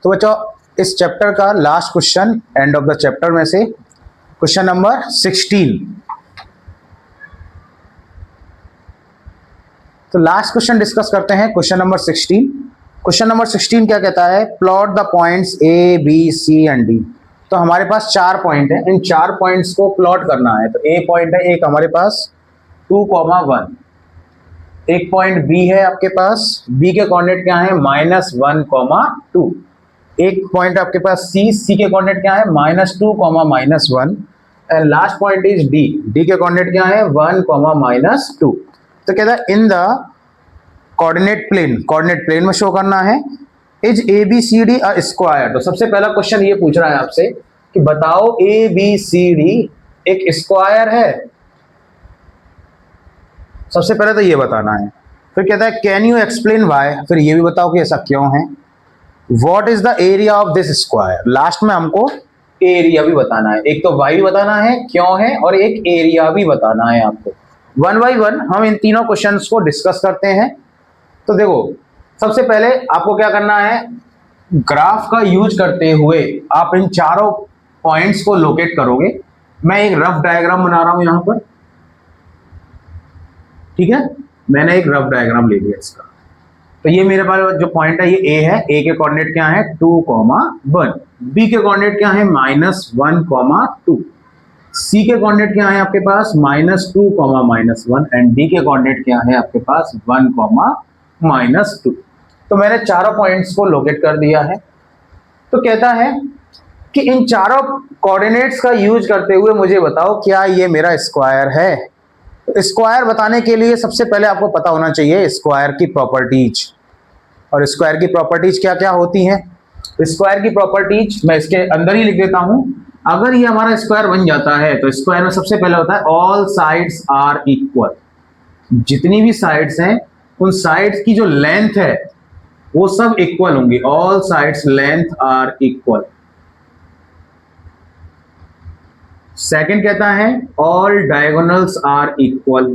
तो बच्चों इस चैप्टर का last question end of the chapter में से क्वेश्चन नंबर 16। तो लास्ट क्वेश्चन डिस्कस करते हैं, क्वेश्चन नंबर 16। क्वेश्चन नंबर 16 क्या कहता है? Plot the points A B C and D. तो हमारे पास 4 पॉइंट है, इन 4 पॉइंट्स को प्लॉट करना है। तो ए पॉइंट है एक हमारे पास 2,1, एक पॉइंट बी है आपके पास, बी के कोऑर्डिनेट क्या है? -1,2। एक पॉइंट आपके पास सी के कोऑर्डिनेट क्या है? -2, -1। And last point is D के कोऑर्डिनेट क्या है? 1, -2। तो कहता है इन द कोऑर्डिनेट प्लेन में शो करना है। Is A B C D a square. तो सबसे पहला क्वेश्चन ये पूछ रहा है आपसे कि बताओ ए बी सी डी एक स्क्वायर है। सबसे पहले तो ये बताना है। फिर कहता है कैन यू एक्सप्लेन वाई। फिर ये भी बताओ कि ऐसा क्यों है। What is the area of this square. Last में हमको एरिया भी बताना है। एक तो वाई बताना है क्यों है, और एक एरिया भी बताना है आपको। 1 बाय 1 हम इन तीनों क्वेश्चंस को डिस्कस करते हैं। तो देखो सबसे पहले आपको क्या करना है, ग्राफ का यूज करते हुए आप इन चारों पॉइंट्स को लोकेट करोगे। मैं एक रफ डायग्राम बना रहा हूं यहां पर, ठीक है। मैंने एक रफ डायग्राम ले लिया इसका। तो ये मेरे पास जो पॉइंट है ये ए है। ए के कोऑर्डिनेट क्या है? 2,1। बी के कोऑर्डिनेट क्या है? -1, 2। सी के कोऑर्डिनेट क्या है आपके पास? -2, -1। एंड डी के कोऑर्डिनेट क्या है आपके पास? 1, -2। तो मैंने चारों पॉइंट्स को लोकेट कर दिया है। तो कहता है कि इन चारों कोऑर्डिनेट्स का यूज करते हुए मुझे बताओ क्या ये मेरा स्क्वायर है। तो स्क्वायर बताने के लिए सबसे पहले आपको पता होना चाहिए स्क्वायर की प्रॉपर्टीज। और स्क्वायर की प्रॉपर्टीज क्या क्या होती हैं? स्क्वायर की प्रॉपर्टीज मैं इसके अंदर ही लिख देता हूं। अगर ये हमारा स्क्वायर बन जाता है तो स्क्वायर में सबसे पहले होता है ऑल साइड्स आर इक्वल। जितनी भी साइड्स हैं उन साइड्स की जो लेंथ है वो सब इक्वल होंगी। All sides length are equal. Second कहता है ऑल डायगोनल्स आर इक्वल।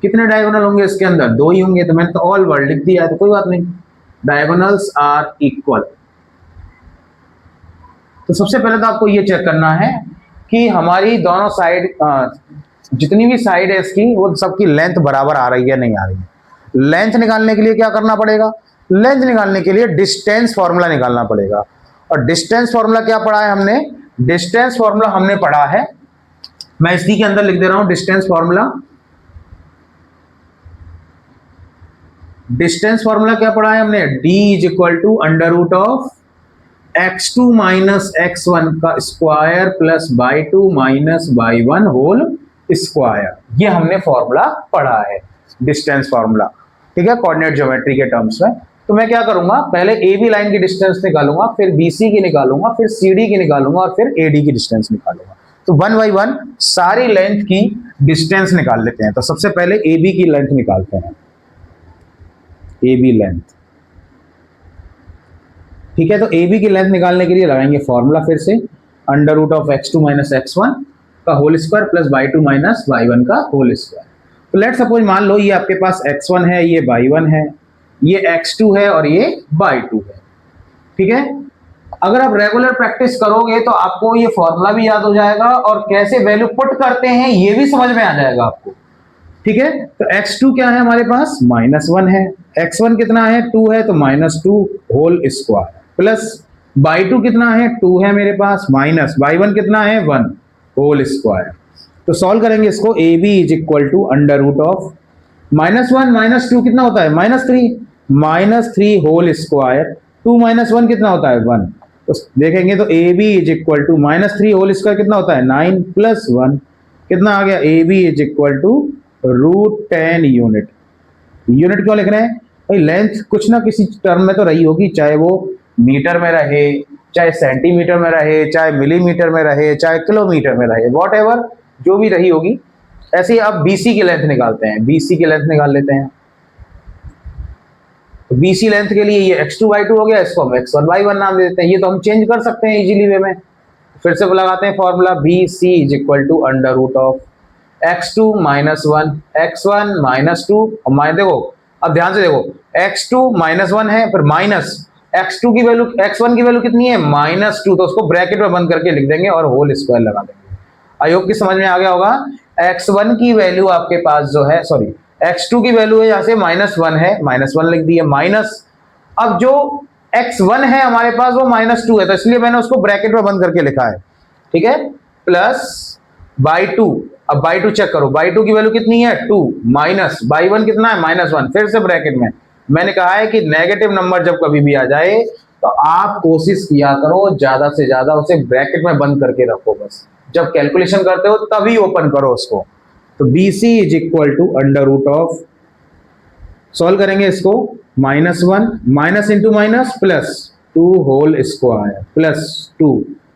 कितने डायगोनल होंगे इसके अंदर? 2 ही होंगे। तो मैंने तो ऑल वर्ड लिख दिया है तो कोई बात नहीं। Diagonals are equal. तो सबसे पहले तो आपको ये चेक करना है कि हमारी दोनों साइड जितनी भी साइड है इसकी वो सबकी लेंथ बराबर आ रही है नहीं आ रही है। लेंथ निकालने के लिए क्या करना पड़ेगा? लेंथ निकालने के लिए डिस्टेंस फॉर्मूला निकालना पड़ेगा। और डिस्टेंस फॉर्मूला क्या पढ़ा है हमने? डिस्टेंस फॉर्मूला हमने पढ़ा है, मैं इसी के अंदर लिख दे रहा हूं डिस्टेंस फॉर्मूला। डिस्टेंस फॉर्मूला क्या पढ़ा है हमने? d = x2 - x1 का square plus y2 - y1 whole square. ये हमने फॉर्मूला पढ़ा है, डिस्टेंस फॉर्मूला, ठीक है, कोऑर्डिनेट ज्योमेट्री के टर्म्स में। तो मैं क्या करूंगा, पहले ए बी लाइन की डिस्टेंस निकालूंगा, फिर बीसी की निकालूंगा, फिर सीडी की निकालूंगा और फिर एडी की डिस्टेंस निकालूंगा। तो 1 बाय 1 सारी लेंथ की डिस्टेंस निकाल लेते हैं। तो सबसे पहले ए बी की लेंथ निकालते हैं। ए बी लेंथ, ठीक है। तो ए बी की लेंथ निकालने के लिए लगाएंगे फॉर्मूला फिर से, √(x2 - x1) का whole square plus y2 - y1 का होल स्क्वायर। तो लेट सपोज मान लो ये आपके पास x1 है, ये y1 है, ये x2 है और ये y2 है, ठीक है। अगर आप रेगुलर प्रैक्टिस करोगे तो आपको ये फॉर्मूला भी याद हो जाएगा और कैसे वैल्यू पुट करते हैं ये भी समझ में आ जाएगा आपको, ठीक है। तो x2 क्या है हमारे पास? -1 है। x1 कितना है? 2 है, तो -2 होल स्क्वायर प्लस y2 कितना है? 2 है मेरे पास, माइनस y1 कितना है? 1 होल स्क्वायर। तो सॉल्व करेंगे इसको। ए बी = -1 - 2 कितना होता है? -3 होल स्क्वायर। 2 - 1 कितना होता है? 1। तो देखेंगे तो ए बी = -3 होल स्क्वायर कितना होता है? 9 + 1 कितना आ गया? A B = √10 unit. यूनिट क्यों लिख रहे हैं भाई? लेंथ कुछ ना किसी टर्म में तो रही होगी, चाहे वो मीटर में रहे, चाहे सेंटीमीटर में रहे, चाहे मिलीमीटर में रहे, चाहे किलोमीटर में रहे, वॉटएवर जो भी रही होगी। ऐसे ही आप बीसी की लेंथ निकालते हैं। बीसी की लेंथ निकाल लेते हैं। तो बीसी लेंथ के लिए ये x2 y2 हो गया, इसको हम x1 y1 नाम दे देते हैं। ये तो हम चेंज कर सकते हैं इजीली वे में। फिर से लगाते हैं फॉर्मूला, BC = x2 - 1 x1 - 2। देखो अब ध्यान से देखो, x2 - 1 है, फिर माइनस x2 की वैल्यू, x1 की वैल्यू कितनी है -2, तो उसको ब्रैकेट में बंद करके लिख देंगे और होल स्क्वायर लगा देंगे। आई होप कि समझ में आ गया होगा। x1 की वैल्यू आपके पास जो है, सॉरी x2 की वैल्यू है यहाँ से -1 है, -1 लिख दिए, माइनस, अब जो x1 है हमारे पास वो -2 है, तो इसलिए मैंने उसको ब्रैकेट में बंद करके लिखा है, ठीक है, प्लस बाई 2, अब बाई 2 चेक करो, बाई 2 की वैल्यू कितनी है 2, माइनस बाई 1 कितना है -1, फिर से ब्रैकेट में। मैंने कहा है कि नेगेटिव नंबर जब कभी भी आ जाए तो आप कोशिश किया करो ज्यादा से ज्यादा उसे ब्रैकेट में बंद करके रखो, बस जब कैलकुलेशन करते हो तभी ओपन करो उसको। तो BC is equal to under root of, solve करेंगे इसको, -1 minus into minus plus 2 whole square plus 2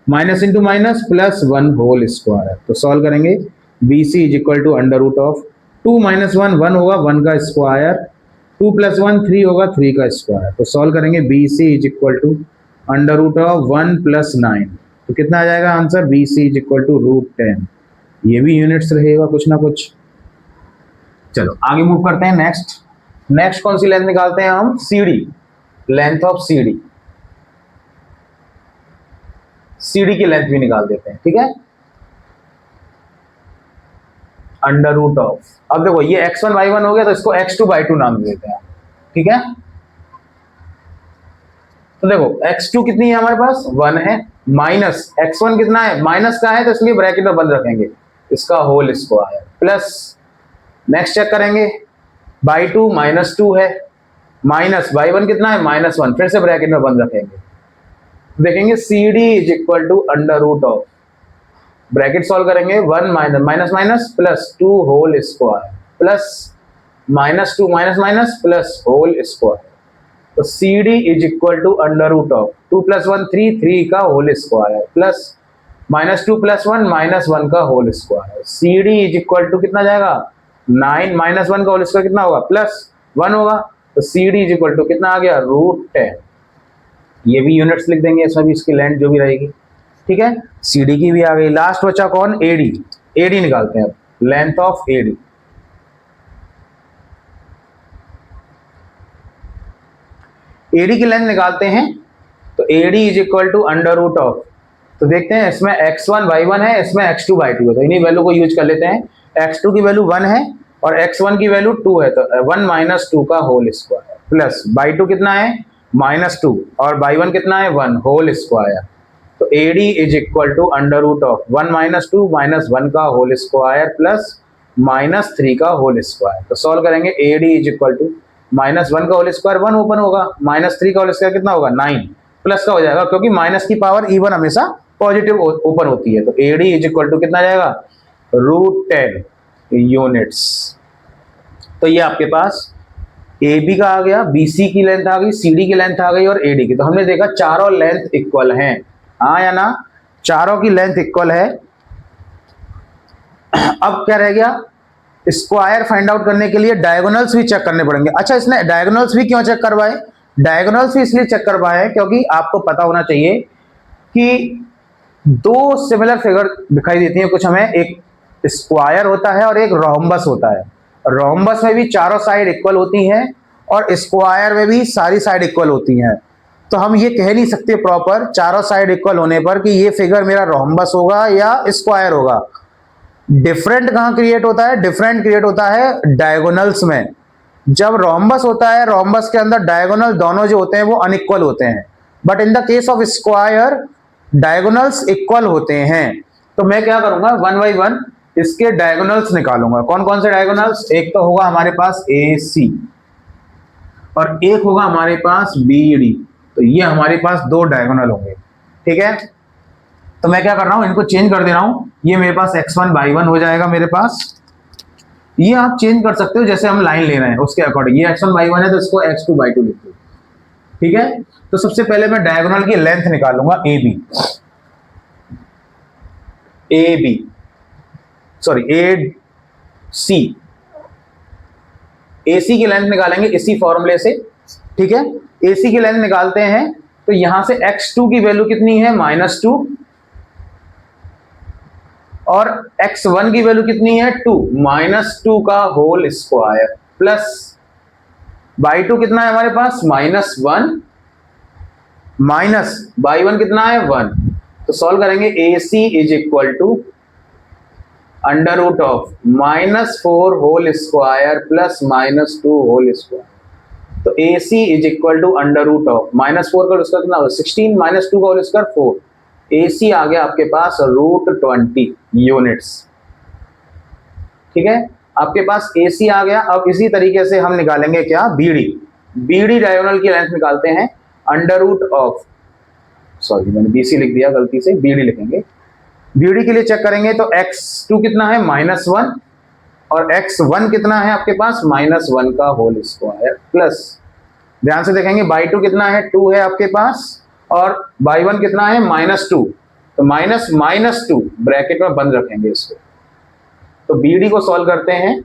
minus into minus plus 1 whole square. तो सॉल्व करेंगे BC is equal to under root of 2 minus 1 1 होगा, 1 का square, 2 plus 1 3 होगा, 3 का square. तो solve करेंगे BC is equal to under root of 1 plus 9, तो कितना आ जाएगा answer, BC is equal to √10। ये भी यूनिट्स रहेगा कुछ ना कुछ। चलो आगे मूव करते हैं। नेक्स्ट कौन सी लेंथ निकालते हैं हम, CD, length of CD, CD की लेंथ भी निकाल देते हैं, ठीक है, अंडर रूट ऑफ, अब देखो ये x1 y1 हो गया तो इसको x2 y2 नाम दे देते हैं, ठीक है। तो देखो x2 कितनी है हमारे पास 1 है, माइनस x1 कितना है माइनस का है, तो इसलिए ब्रैकेट में बंद रखेंगे, इसका whole square, plus next check करेंगे बाई 2 -2 है, माइनस बाई 1 कितना है -1, फिर से ब्रैकेट में बंद रखेंगे, देखेंगे CD is equal to under root of, bracket solve करेंगे 1 minus minus plus 2 whole square plus -2 minus minus plus whole square. तो CD is equal to under root of 2 plus 1 3 का होल स्क्वायर प्लस -2 प्लस 1 -1 का whole square. CD is equal to कितना जाएगा 9 -1 का whole square कितना होगा +1 होगा, तो CD इज इक्वल टू कितना आ गया √10। ये भी यूनिट्स लिख देंगे, इसमें भी इसकी लेंथ जो भी रहेगी, ठीक है। CD की भी आ गई। लास्ट बचा कौन, AD निकालते हैं अब, लेंथ ऑफ AD, AD की लेंथ निकालते हैं, तो AD is equal to under root of, तो देखते हैं इसमें x1 y1 है, इसमें x2 y2 है, तो इन्हीं वैल्यू को यूज कर लेते हैं। x2 की वैल्यू 1 है और x1 की वैल्यू 2 है, तो 1 माइनस 2 का होल स्क्वायर प्लस बाई 2 कितना है -2 और बाई 1 कितना है 1 होल स्क्वायर। तो AD is equal to under root of 1 minus 2 minus 1 का होल स्क्वायर प्लस -3 का होल स्क्वायर। तो सॉल्व करेंगे AD इज इक्वल टू -1 का होल स्क्वायर 1 ओपन होगा, -3 का होल स्क्वायर कितना होगा 9, प्लस का हो जाएगा क्योंकि माइनस की पावर इवन हमेशा पॉजिटिव ओपन होती है। तो AD इज इक्वल टू कितना जाएगा √10 यूनिट्स। तो ये आपके पास AB का आ गया, BC की लेंथ आ गई, CD की लेंथ आ गई और AD की। तो हमने देखा चारों लेंथ इक्वल हैं, हाँ या ना, चारों की लेंथ इक्वल है। अब क्या रह गया, स्क्वायर फाइंड आउट करने के लिए डायगोनल्स भी चेक करने पड़ेंगे। अच्छा, इसने डायगोनल्स भी क्यों चेक करवाए, डायगोनल्स भी इसलिए चेक करवाए क्योंकि आपको पता होना चाहिए कि दो सिमिलर फिगर दिखाई देती हैं कुछ हमें, एक स्क्वायर होता है और एक रोम्बस होता है। रोम्बस में भी चारों साइड इक्वल होती हैं और स्क्वायर में भी सारी साइड इक्वल होती हैं। तो हम ये कह नहीं सकते प्रॉपर चारों साइड इक्वल होने पर कि ये फिगर मेरा रोम्बस होगा या स्क्वायर होगा। डिफरेंट कहां क्रिएट होता है, डिफरेंट क्रिएट होता है डायगोनल्स में। जब रोम्बस होता है, रोम्बस के अंदर डायगोनल दोनों जो होते हैं वो अनइक्वल होते हैं, but in the case of square diagonals equal होते हैं। तो मैं क्या करूंगा 1 बाई 1 इसके डायगोनल्स निकालूंगा। कौन कौन से डायगोनल्स, एक तो होगा हमारे पास AC और एक होगा हमारे पास BD। तो ये हमारे पास दो डायगोनल होंगे, ठीक है। तो मैं क्या कर रहा हूं, इनको चेंज कर दे रहा हूं, ये मेरे पास x1 बाई 1 हो जाएगा मेरे पास। ये आप चेंज कर सकते हो जैसे हम लाइन ले रहे हैं उसके अकॉर्डिंग। ये x1 बाई 1 है तो इसको x2 बाई 2 लिख दो, ठीक है। तो सबसे पहले मैं डायगोनल की लेंथ निकालूंगा AC की लेंथ निकालेंगे इसी फॉर्मूले से, ठीक है। AC की लेंथ निकालते हैं तो यहां से x2 की वैल्यू कितनी है -2 और x1 की वैल्यू कितनी है 2, -2 का होल स्क्वायर प्लस बाई 2 कितना है हमारे पास -1 माइनस बाई वन कितना है 1, तो सॉल्व करेंगे AC is equal to under root of -4 whole square plus -2 whole square. तो AC is equal to under root of -4 का उसका कितना होगा 16 -2 का होल स्क्वायर 4। AC आ गया आपके पास √20 यूनिट्स। ठीक है, आपके पास AC आ गया। अब इसी तरीके से हम निकालेंगे क्या BD डायगोनल की लेंथ निकालते हैं अंडर रूट ऑफ, सॉरी मैंने BC लिख दिया गलती से, BD लिखेंगे। BD के लिए चेक करेंगे तो x2 कितना है -1 और x1 कितना है आपके पास -1 का होल स्क्वायर प्लस, ध्यान से देखेंगे बाई 2 कितना है 2 है आपके पास और बाई 1 कितना है -2, तो -2 ब्रैकेट में बंद रखेंगे इसको। तो BD को सॉल्व करते हैं,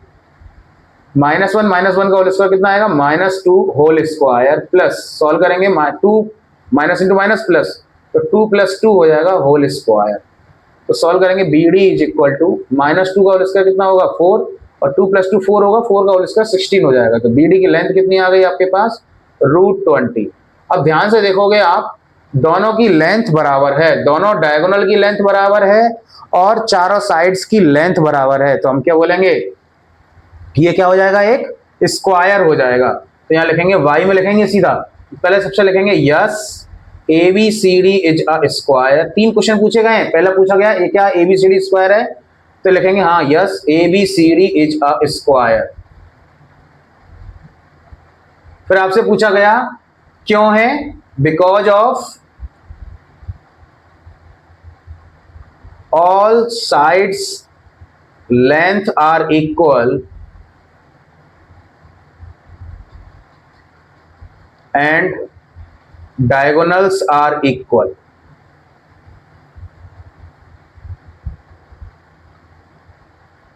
-1 का होल स्क्वायर कितना आएगा -2 होल स्क्वायर प्लस, सॉल्व करेंगे 2 माइनस इंटू माइनस प्लस, तो 2 + 2 हो जाएगा होल स्क्वायर। तो सॉल्व करेंगे BD इज इक्वल टू -2 का होल स्क्वायर कितना होगा 4 और 2 + 2 4 होगा, 4 का होल स्क्वायर 16 हो जाएगा। तो BD की लेंथ कितनी आ गई आपके पास √20। अब ध्यान से देखोगे आप, दोनों की लेंथ बराबर है, दोनों डायगोनल की लेंथ बराबर है और चारों साइड्स की लेंथ बराबर है, तो हम क्या बोलेंगे ये क्या हो जाएगा एक स्क्वायर हो जाएगा। तो यहां लिखेंगे y में लिखेंगे सीधा, पहले सबसे लिखेंगे yes ABCD is a square. 3 question पूछे गए हैं, पहला पूछा गया ये क्या ABCD स्क्वायर है, तो लिखेंगे हाँ yes ABCD is a square. फिर आपसे पूछा गया क्यों है, because of all sides length are equal and diagonals are equal.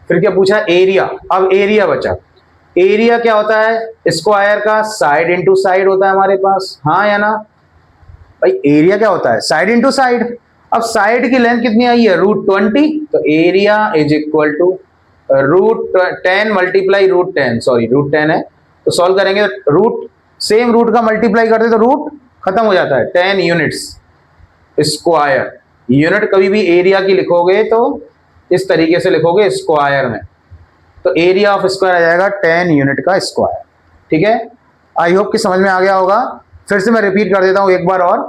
फिर क्या पूछा एरिया, अब एरिया बचा। एरिया क्या होता है स्क्वायर का साइड इंटू साइड होता है हमारे पास, हाँ या ना भाई, एरिया क्या होता है साइड इंटू साइड। अब साइड की लेंथ कितनी आई है √20, तो area is equal to √10 multiply √10, sorry √10 है, तो सॉल्व करेंगे रूट सेम रूट का मल्टीप्लाई करते तो रूट खत्म हो जाता है 10 यूनिट्स स्क्वायर। यूनिट कभी भी एरिया की लिखोगे तो इस तरीके से लिखोगे स्क्वायर में, तो एरिया ऑफ स्क्वायर आ जाएगा 10 यूनिट का स्क्वायर। ठीक है, आई होप कि समझ में आ गया होगा। फिर से मैं रिपीट कर देता हूं एक बार और।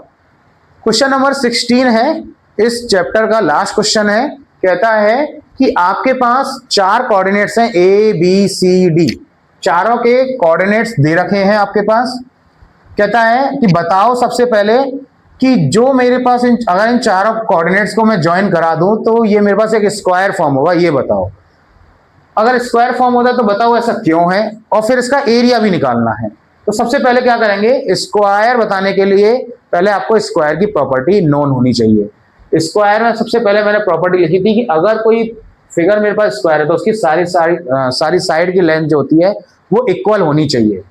क्वेश्चन नंबर 16 है, इस चैप्टर का लास्ट क्वेश्चन है। कहता है कि आपके पास 4 कोऑर्डिनेट्स हैं ABCD, चारों के कोऑर्डिनेट्स दे रखे हैं आपके पास। कहता है कि बताओ सबसे पहले कि जो मेरे पास अगर इन चारों कोऑर्डिनेट्स को मैं ज्वाइन करा दूं तो ये मेरे पास एक स्क्वायर फॉर्म होगा, ये बताओ। अगर स्क्वायर फॉर्म होता है तो बताओ ऐसा क्यों है, और फिर इसका एरिया भी निकालना है। तो सबसे पहले क्या करेंगे, स्क्वायर बताने के लिए पहले आपको स्क्वायर की प्रॉपर्टी नोन होनी चाहिए। स्क्वायर में सबसे पहले मैंने प्रॉपर्टी लिखी थी कि अगर कोई फिगर मेरे पास स्क्वायर है तो उसकी सारी साइड की लेंथ जो होती है वो इक्वल होनी चाहिए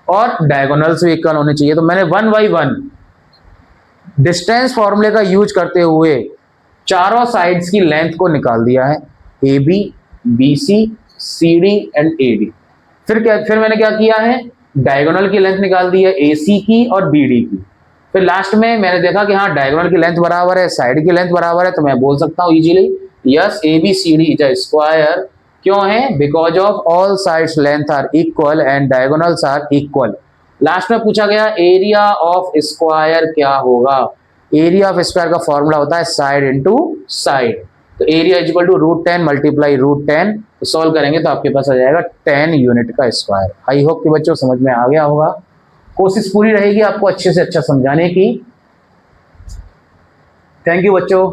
और डायगोनल्स भी इक्वल होने चाहिए। तो मैंने 1 by 1 डिस्टेंस फॉर्मूले का यूज करते हुए चारों साइड्स की लेंथ को निकाल दिया है, AB BC CD and AD। फिर मैंने क्या किया है, डायगोनल की लेंथ निकाल दी है AC की और BD की। फिर लास्ट में मैंने देखा कि हाँ डायगोनल की लेंथ बराबर है, साइड की लेंथ बराबर है, तो मैं बोल सकता हूँ easily yes ABCD is a square. क्यों है, because of all sides length are equal and diagonals are equal. Last में पूछा गया एरिया ऑफ स्क्वायर क्या होगा। एरिया ऑफ स्क्वायर का फॉर्मूला होता है साइड इंटू साइड, तो area is equal to √10 multiply √10। तो सॉल्व करेंगे तो आपके पास आ जाएगा 10 यूनिट का स्क्वायर। आई होप कि बच्चों समझ में आ गया होगा। कोशिश पूरी रहेगी आपको अच्छे से अच्छा समझाने की। थैंक यू बच्चों।